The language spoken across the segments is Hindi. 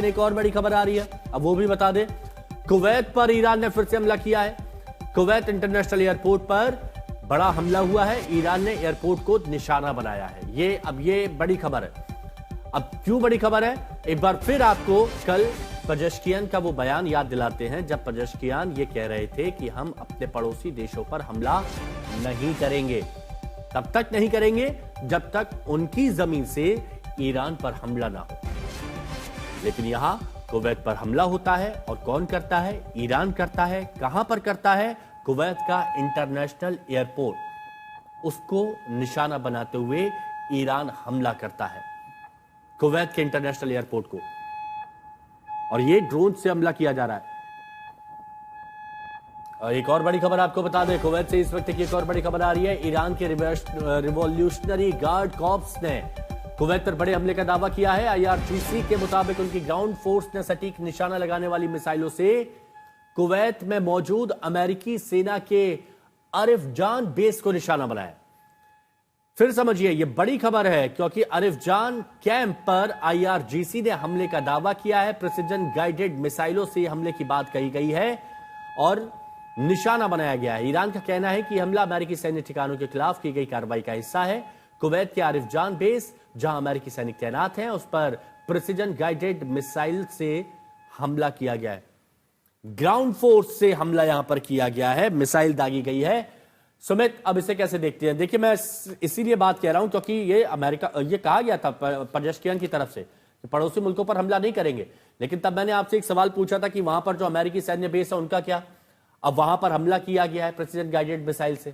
लेकिन एक और बड़ी खबर आ रही है, अब वो भी बता दें। कुवैत पर ईरान ने फिर से हमला किया है। कुवैत इंटरनेशनल एयरपोर्ट पर बड़ा हमला हुआ है। ईरान ने एयरपोर्ट को निशाना बनाया है। ये बड़ी खबर है। अब क्यों बड़ी खबर है, एक बार फिर आपको कल पजेश्कियान का वो बयान याद दिलाते हैं, जब पजेश्कियान ये कह रहे थे कि हम अपने पड़ोसी देशों पर हमला नहीं करेंगे। तब तक नहीं करेंगे जब तक उनकी जमीन से ईरान पर हमला ना हो। लेकिन यहां कुवैत पर हमला होता है, और कौन करता है? ईरान करता है। कहां पर करता है? कुवैत का इंटरनेशनल एयरपोर्ट, उसको निशाना बनाते हुए ईरान हमला करता है, कुवैत के इंटरनेशनल एयरपोर्ट को। और ये ड्रोन से हमला किया जा रहा है। और एक और बड़ी खबर आपको बता दें, कुवैत से इस वक्त की एक और बड़ी खबर आ रही है। ईरान के रिवॉल्यूशनरी गार्ड कॉर्प्स ने कुवैत पर बड़े हमले का दावा किया है। आईआरजीसी के मुताबिक उनकी ग्राउंड फोर्स ने सटीक निशाना लगाने वाली मिसाइलों से कुवैत में मौजूद अमेरिकी सेना के अरिफजान बेस को निशाना बनाया। फिर समझिए, यह बड़ी खबर है क्योंकि अरिफजान कैंप पर आईआरजीसी ने हमले का दावा किया है। प्रिसिजन गाइडेड मिसाइलों से हमले की बात कही गई है और निशाना बनाया गया है। ईरान का कहना है कि हमला अमेरिकी सैन्य ठिकानों के खिलाफ की गई कार्रवाई का हिस्सा है। कुवैत के अरिफजान बेस, जहां अमेरिकी सैनिक तैनात हैं, उस पर प्रिसिजन गाइडेड मिसाइल से हमला किया गया है। ग्राउंड फोर्स से हमला यहां पर किया गया है, मिसाइल दागी गई है। सुमित, अब इसे कैसे देखते हैं? देखिए, मैं इसीलिए बात कह रहा हूं क्योंकि ये कहा गया था पजेश्कियान की तरफ से कि पड़ोसी मुल्कों पर हमला नहीं करेंगे, लेकिन तब मैंने आपसे एक सवाल पूछा था कि वहां पर जो अमेरिकी सैन्य बेस है उनका क्या? अब वहां पर हमला किया गया है प्रेसिडेंट गाइडेड मिसाइल से।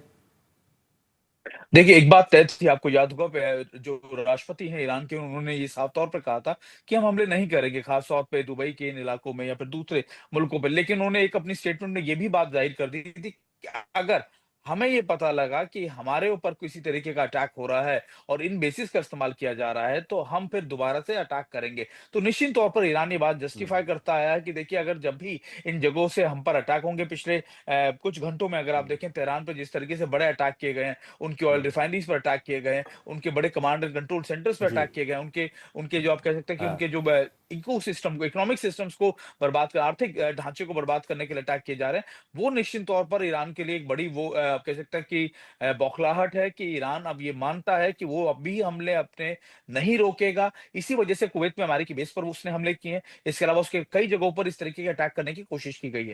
देखिए, एक बात तय थी, आपको याद होगा जो राष्ट्रपति हैं ईरान के, उन्होंने ये साफ तौर पे कहा था कि हम हमले नहीं करेंगे, खास तौर पे दुबई के इन इलाकों में या फिर दूसरे मुल्कों पे। लेकिन उन्होंने एक अपनी स्टेटमेंट में ये भी बात जाहिर कर दी थी कि अगर हमें ये पता लगा कि हमारे ऊपर किसी तरीके का अटैक हो रहा है और इन बेसिस का इस्तेमाल किया जा रहा है, तो हम फिर दोबारा से अटैक करेंगे। तो निश्चित तौर पर ईरान ये बात जस्टिफाई करता आया है कि देखिए, अगर जब भी इन जगहों से हम पर अटैक होंगे, पिछले कुछ घंटों में अगर आप देखें, तेहरान पर जिस तरीके से बड़े अटैक किए गए हैं, उनकी ऑयल रिफाइनरीज पर अटैक किए गए हैं, उनके बड़े कमांड एंड कंट्रोल सेंटर्स पर जी। अटैक किए गए हैं, उनके उनके जो आप कह सकते हैं कि हाँ। उनके जो इको सिस्टम को, इकोनॉमिक सिस्टम्स को बर्बाद कर, आर्थिक ढांचे को बर्बाद करने के लिए अटैक किए जा रहे हैं, वो निश्चित तौर पर ईरान के लिए एक बड़ी वो आप कह सकते हैं कि बौखलाहट है कि ईरान अब ये मानता है कि वो अब भी हमले अपने नहीं रोकेगा। इसी वजह से कुवैत में अमेरिकी बेस पर उसने हमले किए हैं। इसके अलावा उसके कई जगहों पर इस तरीके के अटैक करने की कोशिश की गई है।